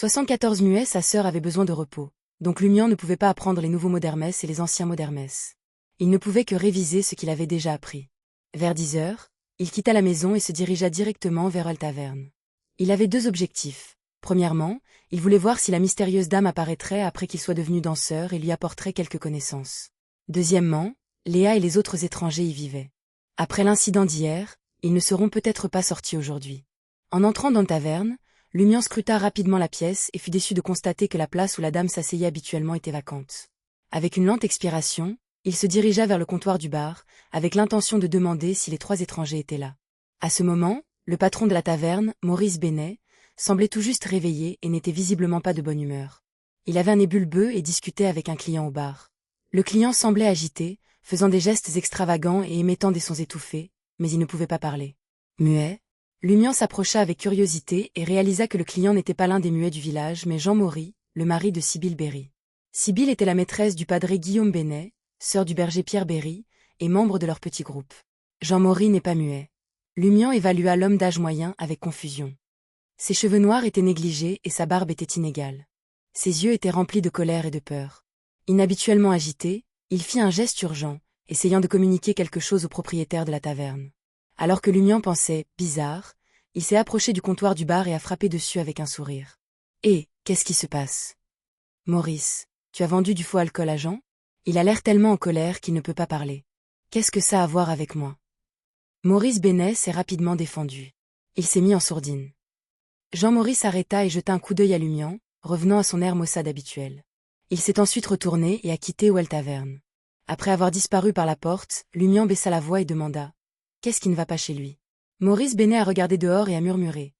74 muets, sa sœur avait besoin de repos, donc Lumian ne pouvait pas apprendre les nouveaux mots d'Hermès et les anciens mots d'Hermès. Il ne pouvait que réviser ce qu'il avait déjà appris. Vers 10 heures, il quitta la maison et se dirigea directement vers la taverne. Il avait deux objectifs. Premièrement, il voulait voir si la mystérieuse dame apparaîtrait après qu'il soit devenu danseur et lui apporterait quelques connaissances. Deuxièmement, Léa et les autres étrangers y vivaient. Après l'incident d'hier, ils ne seront peut-être pas sortis aujourd'hui. En entrant dans la taverne, Lumian scruta rapidement la pièce et fut déçu de constater que la place où la dame s'asseyait habituellement était vacante. Avec une lente expiration, il se dirigea vers le comptoir du bar, avec l'intention de demander si les trois étrangers étaient là. À ce moment, le patron de la taverne, Maurice Benet, semblait tout juste réveillé et n'était visiblement pas de bonne humeur. Il avait un nez bulbeux et discutait avec un client au bar. Le client semblait agité, faisant des gestes extravagants et émettant des sons étouffés, mais il ne pouvait pas parler. Muet, Lumian s'approcha avec curiosité et réalisa que le client n'était pas l'un des muets du village mais Jean Maury, le mari de Sibylle Berry. Sibylle était la maîtresse du padré Guillaume Benet, sœur du berger Pierre Berry, et membre de leur petit groupe. Jean Maury n'est pas muet. Lumian évalua l'homme d'âge moyen avec confusion. Ses cheveux noirs étaient négligés et sa barbe était inégale. Ses yeux étaient remplis de colère et de peur. Inhabituellement agité, il fit un geste urgent, essayant de communiquer quelque chose au propriétaire de la taverne. Alors que Lumian pensait « bizarre », il s'est approché du comptoir du bar et a frappé dessus avec un sourire. « Eh, qu'est-ce qui se passe ?»« Maurice, tu as vendu du faux alcool à Jean ?» Il a l'air tellement en colère qu'il ne peut pas parler. « Qu'est-ce que ça a à voir avec moi ?» Maurice Benet s'est rapidement défendu. Il s'est mis en sourdine. Jean-Maurice s'arrêta et jeta un coup d'œil à Lumian, revenant à son air maussade habituel. Il s'est ensuite retourné et a quitté Well Taverne. Après avoir disparu par la porte, Lumian baissa la voix et demanda « Qu'est-ce qui ne va pas chez lui ?» Maurice Benet a regardé dehors et a murmuré.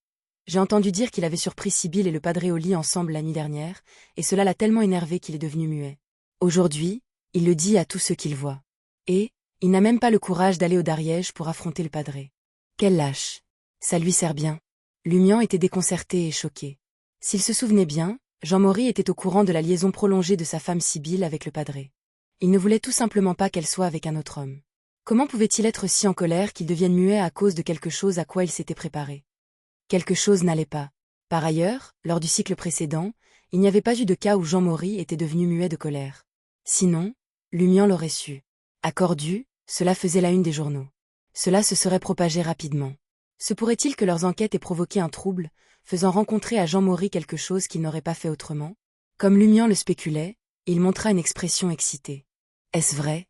J'ai entendu dire qu'il avait surpris Sibylle et le padré au lit ensemble la nuit dernière, et cela l'a tellement énervé qu'il est devenu muet. Aujourd'hui, il le dit à tous ceux qu'il voit. Et, il n'a même pas le courage d'aller au Dariège pour affronter le padré. Quel lâche. Ça lui sert bien. Lumian était déconcerté et choqué. S'il se souvenait bien, Jean Maury était au courant de la liaison prolongée de sa femme Sibylle avec le padré. Il ne voulait tout simplement pas qu'elle soit avec un autre homme. Comment pouvait-il être si en colère qu'il devienne muet à cause de quelque chose à quoi il s'était préparé? Quelque chose n'allait pas. Par ailleurs, lors du cycle précédent, il n'y avait pas eu de cas où Jean Maury était devenu muet de colère. Sinon, Lumian l'aurait su. À Cordu, cela faisait la une des journaux. Cela se serait propagé rapidement. Se pourrait-il que leurs enquêtes aient provoqué un trouble, faisant rencontrer à Jean Maury quelque chose qu'il n'aurait pas fait autrement? Comme Lumian le spéculait, il montra une expression excitée. Est-ce vrai?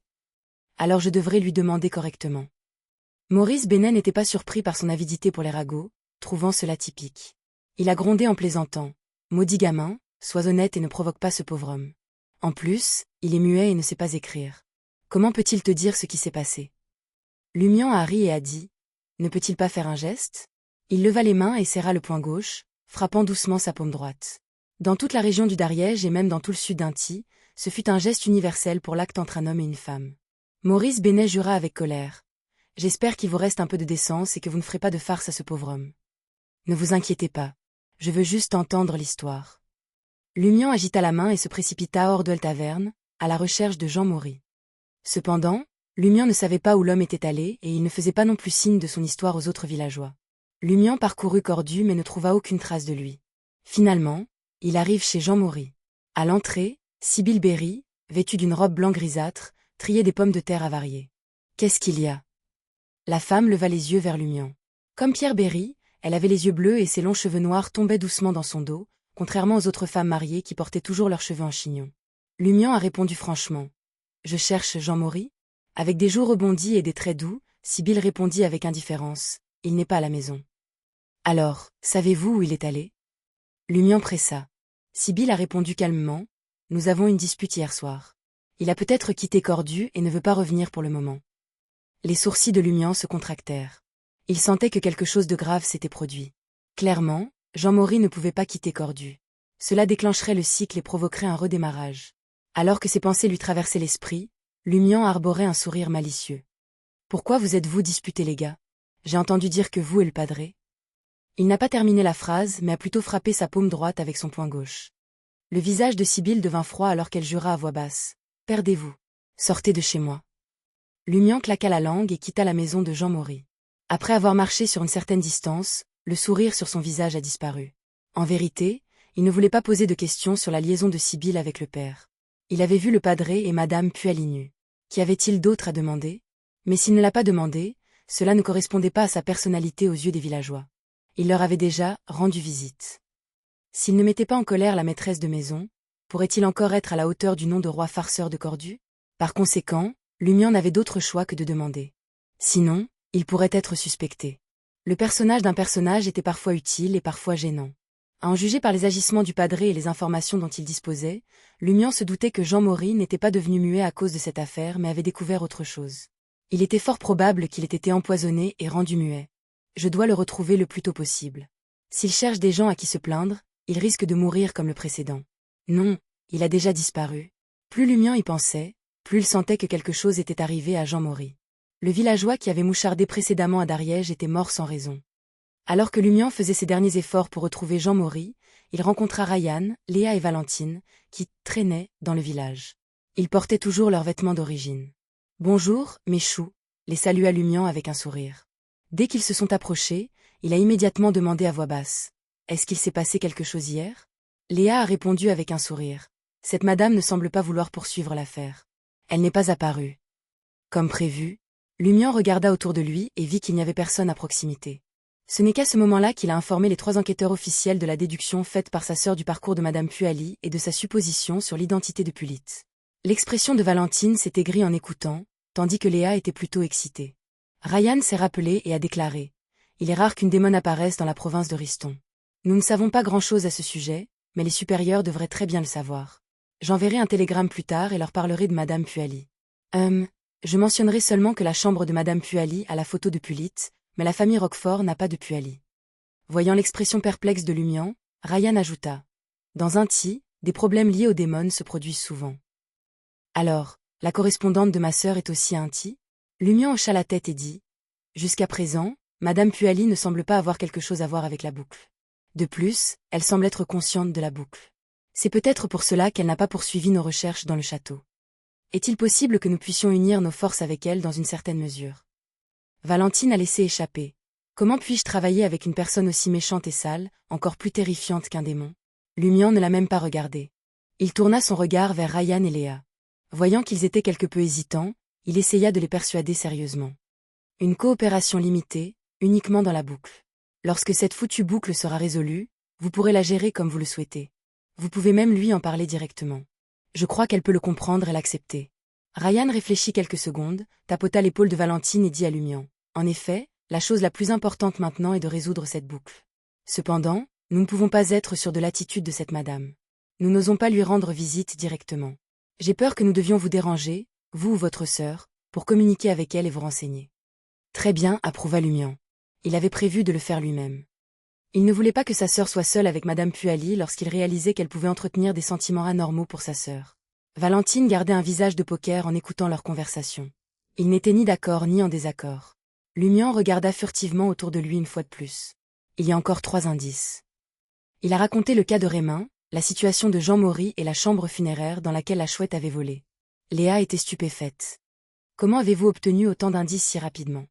Alors je devrais lui demander correctement. Maurice Benet n'était pas surpris par son avidité pour les ragots, trouvant cela typique. Il a grondé en plaisantant. Maudit gamin, sois honnête et ne provoque pas ce pauvre homme. En plus, il est muet et ne sait pas écrire. Comment peut-il te dire ce qui s'est passé? Lumian a ri et a dit. Ne peut-il pas faire un geste? Il leva les mains et serra le poing gauche, frappant doucement sa paume droite. Dans toute la région du Dariège et même dans tout le sud d'Inti, ce fut un geste universel pour l'acte entre un homme et une femme. Maurice Benet jura avec colère. J'espère qu'il vous reste un peu de décence et que vous ne ferez pas de farce à ce pauvre homme. Ne vous inquiétez pas. Je veux juste entendre l'histoire. Lumian agita la main et se précipita hors de la taverne, à la recherche de Jean Maury. Cependant, Lumian ne savait pas où l'homme était allé et il ne faisait pas non plus signe de son histoire aux autres villageois. Lumian parcourut Cordu mais ne trouva aucune trace de lui. Finalement, il arrive chez Jean Maury. À l'entrée, Sibylle Berry, vêtue d'une robe blanc grisâtre, triait des pommes de terre avariées. Qu'est-ce qu'il y a? La femme leva les yeux vers Lumian. Comme Pierre Berry, elle avait les yeux bleus et ses longs cheveux noirs tombaient doucement dans son dos, contrairement aux autres femmes mariées qui portaient toujours leurs cheveux en chignon. Lumian a répondu franchement. Je cherche Jean Maury? Avec des joues rebondies et des traits doux, Sibylle répondit avec indifférence. Il n'est pas à la maison. Alors, savez-vous où il est allé? Lumian pressa. Sibylle a répondu calmement. Nous avons une dispute hier soir. Il a peut-être quitté Cordu et ne veut pas revenir pour le moment. Les sourcils de Lumian se contractèrent. Il sentait que quelque chose de grave s'était produit. Clairement, Jean Maury ne pouvait pas quitter Cordu. Cela déclencherait le cycle et provoquerait un redémarrage. Alors que ces pensées lui traversaient l'esprit, Lumian arborait un sourire malicieux. Pourquoi vous êtes-vous disputés les gars? J'ai entendu dire que vous et le padré. Il n'a pas terminé la phrase mais a plutôt frappé sa paume droite avec son poing gauche. Le visage de Sibylle devint froid alors qu'elle jura à voix basse. Perdez-vous. Sortez de chez moi. Lumian claqua la langue et quitta la maison de Jean Maury. Après avoir marché sur une certaine distance, le sourire sur son visage a disparu. En vérité, Il ne voulait pas poser de questions sur la liaison de Sibylle avec le père. Il avait vu le padré et madame Puali nus. Qu'y avait-il d'autre à demander? Mais s'il ne l'a pas demandé, cela ne correspondait pas à sa personnalité aux yeux des villageois. Il leur avait déjà rendu visite. S'il ne mettait pas en colère la maîtresse de maison, pourrait-il encore être à la hauteur du nom de roi farceur de Cordu? Par conséquent, Lumian n'avait d'autre choix que de demander. Sinon, il pourrait être suspecté. Le personnage d'un personnage était parfois utile et parfois gênant. À en juger par les agissements du padré et les informations dont il disposait, Lumian se doutait que Jean Maury n'était pas devenu muet à cause de cette affaire mais avait découvert autre chose. Il était fort probable qu'il ait été empoisonné et rendu muet. Je dois le retrouver le plus tôt possible. S'il cherche des gens à qui se plaindre, il risque de mourir comme le précédent. Non, il a déjà disparu. Plus Lumian y pensait, plus il sentait que quelque chose était arrivé à Jean Maury. Le villageois qui avait mouchardé précédemment à Dariège était mort sans raison. Alors que Lumian faisait ses derniers efforts pour retrouver Jean Maury, il rencontra Ryan, Léa et Valentine, qui traînaient dans le village. Ils portaient toujours leurs vêtements d'origine. « Bonjour, mes choux », les salua Lumian avec un sourire. Dès qu'ils se sont approchés, il a immédiatement demandé à voix basse. « Est-ce qu'il s'est passé quelque chose hier ?» Léa a répondu avec un sourire. « Cette madame ne semble pas vouloir poursuivre l'affaire. Elle n'est pas apparue. » Comme prévu, Lumian regarda autour de lui et vit qu'il n'y avait personne à proximité. Ce n'est qu'à ce moment-là qu'il a informé les 3 enquêteurs officiels de la déduction faite par sa sœur du parcours de madame Puali et de sa supposition sur l'identité de Pulitte. L'expression de Valentine s'est aigrie en écoutant, tandis que Léa était plutôt excitée. Ryan s'est rappelé et a déclaré. Il est rare qu'une démone apparaisse dans la province de Riston. Nous ne savons pas grand-chose à ce sujet, mais les supérieurs devraient très bien le savoir. J'enverrai un télégramme plus tard et leur parlerai de madame Puali. Je mentionnerai seulement que la chambre de madame Puali a la photo de Pulitte, mais la famille Roquefort n'a pas de Puali. Voyant l'expression perplexe de Lumian, Ryan ajouta. Dans un ti, des problèmes liés aux démons se produisent souvent. Alors, la correspondante de ma sœur est aussi un ti? Lumian hocha la tête et dit. Jusqu'à présent, madame Puali ne semble pas avoir quelque chose à voir avec la boucle. De plus, elle semble être consciente de la boucle. C'est peut-être pour cela qu'elle n'a pas poursuivi nos recherches dans le château. Est-il possible que nous puissions unir nos forces avec elle dans une certaine mesure? Valentine a laissé échapper. Comment puis-je travailler avec une personne aussi méchante et sale, encore plus terrifiante qu'un démon? Lumian ne l'a même pas regardé. Il tourna son regard vers Ryan et Léa. Voyant qu'ils étaient quelque peu hésitants, il essaya de les persuader sérieusement. Une coopération limitée, uniquement dans la boucle. Lorsque cette foutue boucle sera résolue, vous pourrez la gérer comme vous le souhaitez. Vous pouvez même lui en parler directement. Je crois qu'elle peut le comprendre et l'accepter. Ryan réfléchit quelques secondes, tapota l'épaule de Valentine et dit à Lumian. En effet, la chose la plus importante maintenant est de résoudre cette boucle. Cependant, nous ne pouvons pas être sûrs de l'attitude de cette madame. Nous n'osons pas lui rendre visite directement. J'ai peur que nous devions vous déranger, vous ou votre sœur, pour communiquer avec elle et vous renseigner. Très bien, approuva Lumian. Il avait prévu de le faire lui-même. Il ne voulait pas que sa sœur soit seule avec madame Puali lorsqu'il réalisait qu'elle pouvait entretenir des sentiments anormaux pour sa sœur. Valentine gardait un visage de poker en écoutant leur conversation. Ils n'étaient ni d'accord ni en désaccord. Lumian regarda furtivement autour de lui une fois de plus. Il y a encore 3 indices. Il a raconté le cas de Rémin, la situation de Jean Maury et la chambre funéraire dans laquelle la chouette avait volé. Léa était stupéfaite. Comment avez-vous obtenu autant d'indices si rapidement?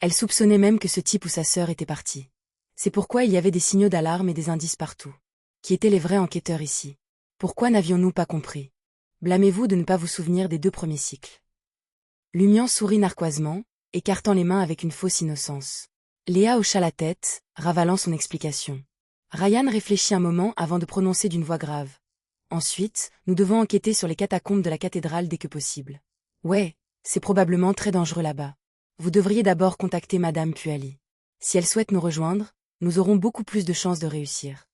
Elle soupçonnait même que ce type ou sa sœur était parti. C'est pourquoi il y avait des signaux d'alarme et des indices partout. Qui étaient les vrais enquêteurs ici? Pourquoi n'avions-nous pas compris? Blâmez-vous de ne pas vous souvenir des 2 premiers cycles? Lumian sourit narquoisement, écartant les mains avec une fausse innocence. Léa hocha la tête, ravalant son explication. Ryan réfléchit un moment avant de prononcer d'une voix grave. Ensuite, nous devons enquêter sur les catacombes de la cathédrale dès que possible. Ouais, c'est probablement très dangereux là-bas. Vous devriez d'abord contacter madame Puali. Si elle souhaite nous rejoindre, nous aurons beaucoup plus de chances de réussir.